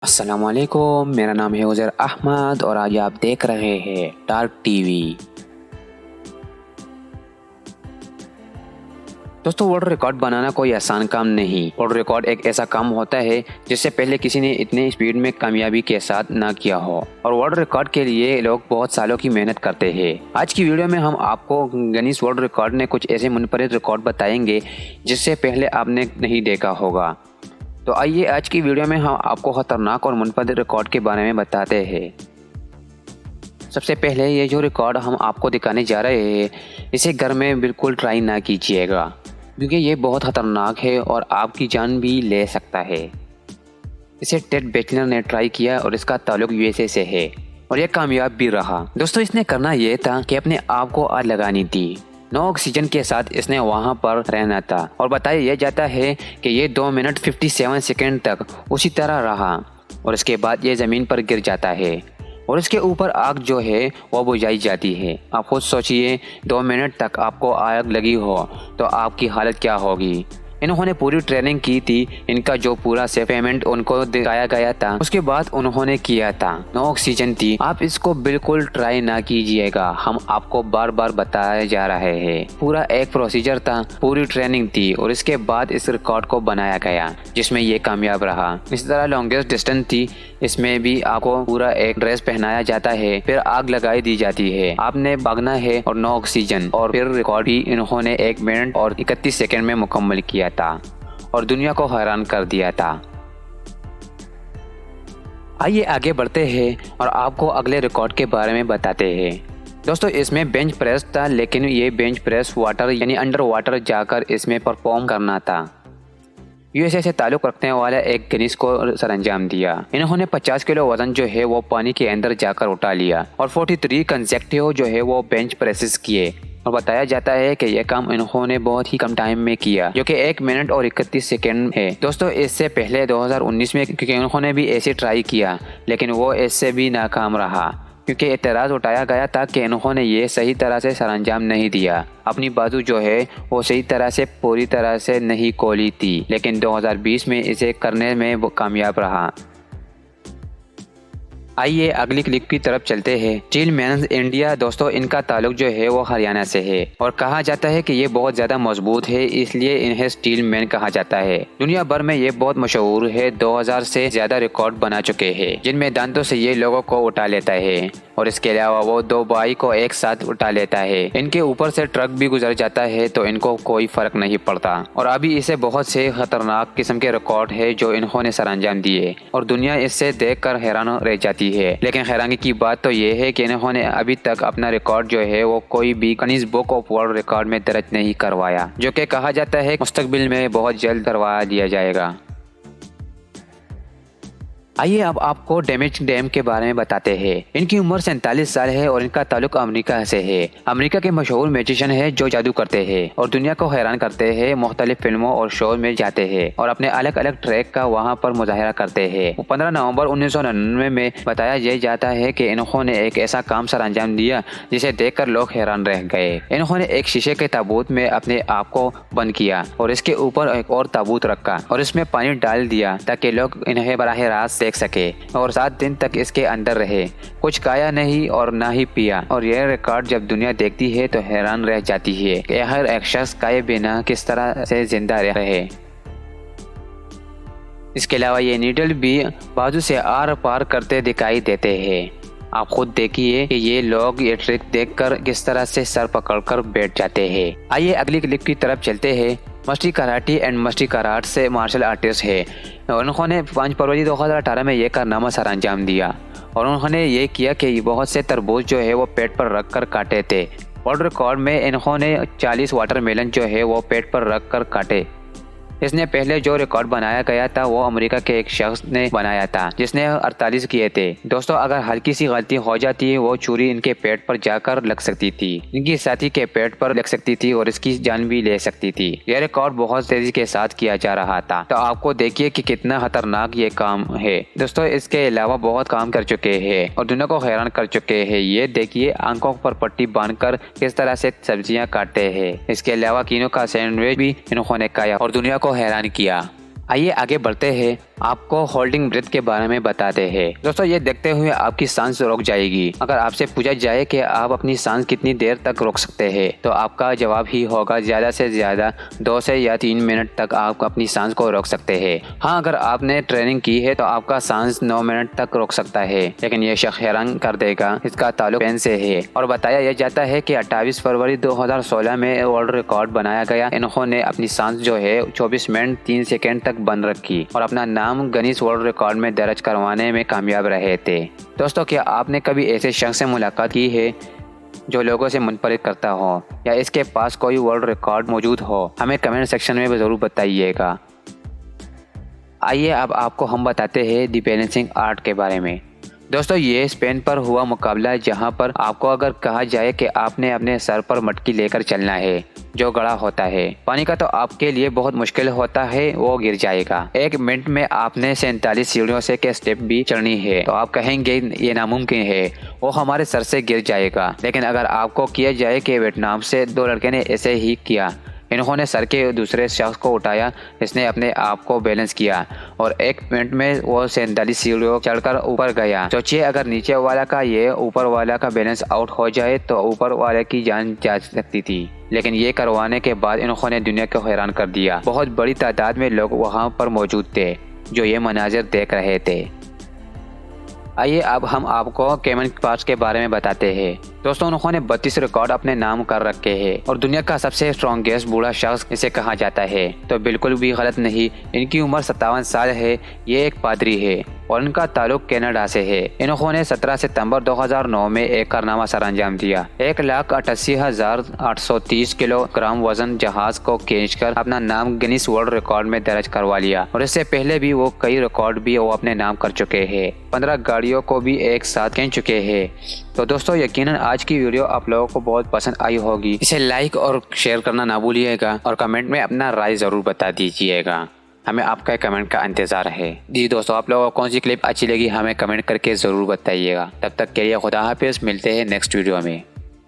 अस्सलामुअलैकुम, मेरा नाम है उज़ैर अहमद और आज आप देख रहे हैं डार्क टीवी। दोस्तों, वर्ल्ड रिकॉर्ड बनाना कोई आसान काम नहीं। वर्ल्ड रिकॉर्ड एक ऐसा काम होता है जिससे पहले किसी ने इतने स्पीड में कामयाबी के साथ ना किया हो और वर्ल्ड रिकॉर्ड के लिए लोग बहुत सालों की मेहनत करते हैं। आज की वीडियो में हम आपको गिनीज वर्ल्ड रिकॉर्ड ने कुछ ऐसे मुनफरिद रिकॉर्ड बताएंगे जिससे पहले आपने नहीं देखा होगा। तो आइए आज की वीडियो में हम आपको खतरनाक और मुनफरिद रिकॉर्ड के बारे में बताते हैं। सबसे पहले ये जो रिकॉर्ड हम आपको दिखाने जा रहे हैं, इसे घर में बिल्कुल ट्राई ना कीजिएगा क्योंकि ये बहुत खतरनाक है और आपकी जान भी ले सकता है। इसे टेड बेचलर ने ट्राई किया और इसका ताल्लुक यूएसए से है और यह कामयाब भी रहा। दोस्तों, इसने करना यह था कि अपने आप को आग लगानी थी। नो ऑक्सीजन के साथ इसने वहां पर रहना था और बताया यह जाता है कि ये 2 मिनट 57 सेकंड तक उसी तरह रहा और इसके बाद ये ज़मीन पर गिर जाता है और इसके ऊपर आग जो है वो बुझाई जाती है। आप खुद सोचिए, 2 मिनट तक आपको आग लगी हो तो आपकी हालत क्या होगी। इन्होंने पूरी ट्रेनिंग की थी, इनका जो पूरा पेमेंट उनको दिखाया गया था उसके बाद उन्होंने किया था। नो ऑक्सीजन थी। आप इसको बिल्कुल ट्राई ना कीजिएगा, हम आपको बार बार बताए जा रहे हैं। पूरा एक प्रोसीजर था, पूरी ट्रेनिंग थी और इसके बाद इस रिकॉर्ड को बनाया गया जिसमें ये कामयाब रहा। इस तरह लॉन्गेस्ट डिस्टेंस थी, इसमें भी आपको पूरा एक ड्रेस पहनाया जाता है, फिर आग लगाई दी जाती है, आपने भागना है और नो ऑक्सीजन, और फिर रिकॉर्ड भी इन्होंने 1 मिनट और 31 सेकंड में मुकम्मल किया था और दुनिया को हैरान कर दिया था। आइए आगे बढ़ते हैं और आपको अगले रिकॉर्ड के बारे में बताते हैं। दोस्तों, इसमें बेंच प्रेस था, लेकिन ये बेंच प्रेस वाटर यानी अंडर वाटर जाकर इसमें परफॉर्म करना था। यूएसए से ताल्लुक रखने वाला एक गिनीज को सरंजाम दिया। इन्होंने 50 किलो वजन जो है वो पानी के अंदर जाकर उठा लिया और 43 कंसेक्टिव जो है वो बेंच प्रेसेस किए और बताया जाता है कि यह काम इन्होंने बहुत ही कम टाइम में किया जो कि 1 मिनट और 31 सेकंड है। दोस्तों, इससे पहले 2019 में क्योंकि उन्होंने भी ऐसे ट्राई किया लेकिन वो इससे भी नाकाम रहा क्योंकि एतराज़ उठाया गया था कि इन्होंने ये सही तरह से सरंजाम नहीं दिया, अपनी बाजू जो है वो सही तरह से पूरी तरह से नहीं खोली थी, लेकिन 2020 में इसे करने में वो कामयाब रहा। आइए अगली क्लिप की तरफ चलते हैं। स्टील मैन इंडिया, दोस्तों इनका ताल्लुक जो है वो हरियाणा से है और कहा जाता है कि ये बहुत ज्यादा मजबूत है, इसलिए इन्हें स्टील मैन कहा जाता है। दुनिया भर में ये बहुत मशहूर है, 2000 से ज्यादा रिकॉर्ड बना चुके हैं जिनमें दांतों से ये लोगों को उठा लेता है और इसके अलावा वो 2 बाइक को एक साथ उठा लेता है। इनके ऊपर से ट्रक भी गुजर जाता है तो इनको कोई फर्क नहीं पड़ता और अभी इसे बहुत से खतरनाक किस्म के रिकॉर्ड है जो इन्होंने सरअंजाम दिए और दुनिया इससे देखकर हैरान रह जाती है। लेकिन हैरानी की बात तो ये है कि इन्होंने अभी तक अपना रिकॉर्ड जो है वो कोई भी Guinness book of world record में दर्ज नहीं करवाया, जो कि कहा जाता है मुस्तकबिल में बहुत जल्द करवा दिया जाएगा। आइए अब आपको डैमेज डैम के बारे में बताते हैं। इनकी उम्र 47 साल है और इनका ताल्लुक अमेरिका से है। अमेरिका के मशहूर मैजिशियन है जो जादू करते हैं और दुनिया को हैरान करते हैं, मुख्तलिफ फिल्मों और शो में जाते हैं और अपने अलग अलग ट्रैक का वहां पर मुजाहरा करते हैं। 15 नवंबर 1999 में बताया यह जाता है कि इन्होंने एक ऐसा काम सरअंजाम दिया जिसे देखकर लोग हैरान रह गए। इन्होंने एक शीशे के ताबूत में अपने आप को बंद किया और इसके ऊपर एक और ताबूत रखा और इसमें पानी डाल दिया ताकि लोग इन्हें बराह रास्त देख सके और 7 दिन तक इसके अंदर रहे, कुछ खाया नहीं और ना ही पिया। और यह रिकॉर्ड जब दुनिया देखती है तो हैरान रह जाती है कि हर एक शख्स खाए बिना किस तरह से जिंदा रहे। इसके अलावा ये नीडल भी बाजू से आर पार करते दिखाई देते हैं। आप खुद देखिए कि ये लोग ये ट्रिक देखकर किस तरह से सर पकड़कर बैठ जाते हैं। आइए अगली क्लिप की तरफ चलते हैं। मस्टी कराटे एंड मस्टी कराट से मार्शल आर्टिस्ट है। उन्होंने 5 फरवरी 2018 में ये कारनामा सरअंजाम दिया और उन्होंने ये किया कि बहुत से तरबूज जो है वो पेट पर रख कर काटे थे। वर्ल्ड रिकॉर्ड में इन्होंने 40 वाटरमेलन जो है वो पेट पर रख कर काटे। इसने पहले जो रिकॉर्ड बनाया गया था वो अमेरिका के एक शख्स ने बनाया था जिसने 48 किए थे। दोस्तों, अगर हल्की सी गलती हो जाती है वो छुरी इनके पेट पर जाकर लग सकती थी, इनकी साथी के पेट पर लग सकती थी और इसकी जान भी ले सकती थी। यह रिकॉर्ड बहुत तेजी के साथ किया जा रहा था, तो आपको देखिए कि कितना खतरनाक ये काम है। दोस्तों, इसके अलावा बहुत काम कर चुके हैं और दुनिया को हैरान कर चुके हैं। ये देखिए आंखों पर पट्टी बांधकर किस तरह से सब्जियां काटते हैं। इसके अलावा कीनों का सैंडविच भी इन्होंने खाया और दुनिया को हैरान किया। आइए आगे बढ़ते हैं। आपको होल्डिंग ब्रेथ के बारे में बताते हैं। दोस्तों ये देखते हुए आपकी सांस रुक जाएगी। अगर आपसे पूछा जाए कि आप अपनी सांस कितनी देर तक रोक सकते हैं तो आपका जवाब ही होगा ज़्यादा से ज़्यादा 2 से या 3 मिनट तक आप अपनी सांस को रोक सकते हैं। हाँ, अगर आपने ट्रेनिंग की है तो आपका सांस 9 मिनट तक रोक सकता है, लेकिन ये शख्स हैरान कर देगा। इसका ताल्लुक स्पेन से है और बताया यह जाता है कि 28 फरवरी 2016 में वर्ल्ड रिकॉर्ड बनाया गया। इन्होंने अपनी सांस जो है 24 मिनट 3 सेकेंड तक बंद रखी और अपना नाम गिनीज वर्ल्ड रिकॉर्ड में दर्ज करवाने में कामयाब रहे थे। दोस्तों क्या आपने कभी ऐसे शख्स से मुलाकात की है जो लोगों से मुनफरिद करता हो या इसके पास कोई वर्ल्ड रिकॉर्ड मौजूद हो? हमें कमेंट सेक्शन में ज़रूर बताइएगा। आइए अब आपको हम बताते हैं दी बैलेंसिंग आर्ट के बारे में। दोस्तों ये स्पेन पर हुआ मुकाबला है जहां पर आपको अगर कहा जाए कि आपने अपने सर पर मटकी लेकर चलना है जो गड़ा होता है पानी का, तो आपके लिए बहुत मुश्किल होता है, वो गिर जाएगा। 1 मिनट में आपने 47 सीढ़ियों से के स्टेप भी चढ़नी है तो आप कहेंगे ये नामुमकिन है, वो हमारे सर से गिर जाएगा। लेकिन अगर आपको किया जाए कि वियतनाम से 2 लड़के ने ऐसे ही किया, इन्होंने सर के दूसरे शख्स को उठाया, इसने अपने आप को बैलेंस किया और 1 मिनट में वो 47 सीढ़ियों चढ़कर ऊपर गया। सोचिए अगर नीचे वाला का ये ऊपर वाला का बैलेंस आउट हो जाए तो ऊपर वाले की जान जा सकती थी। लेकिन ये करवाने के बाद इन्होंने दुनिया को हैरान कर दिया। बहुत बड़ी तादाद में लोग वहाँ पर मौजूद थे जो ये मनाजिर देख रहे थे। आइए अब हम आपको केमन पार्ट्स के बारे में बताते हैं। दोस्तों उन्होंने 32 रिकॉर्ड अपने नाम कर रखे हैं और दुनिया का सबसे स्ट्रॉन्गेस्ट बूढ़ा शख्स इसे कहा जाता है। तो बिल्कुल भी गलत नहीं, इनकी उम्र 57 साल है। ये एक पादरी है और इनका ताल्लुक कनाडा से है। इन्होंने 17 सितंबर 2009 में एक कारनामा सर अंजाम दिया। 1,88,830 किलोग्राम वजन जहाज को खींचकर अपना नाम गिनीज वर्ल्ड रिकॉर्ड में दर्ज करवा लिया और इससे पहले भी वो कई रिकॉर्ड भी वो अपने नाम कर चुके हैं। 15 गाड़ियों को भी एक साथ खींच चुके हैं। तो दोस्तों यकीनन आज की वीडियो आप लोगों को बहुत पसंद आई होगी। इसे लाइक और शेयर करना ना भूलिएगा और कमेंट में अपना राय जरूर बता दीजिएगा। हमें आपका कमेंट का इंतजार है। जी दोस्तों, आप लोगों को कौन सी क्लिप अच्छी लगी हमें कमेंट करके ज़रूर बताइएगा। तब तक के लिए खुदा हाफिज़, मिलते हैं नेक्स्ट वीडियो में।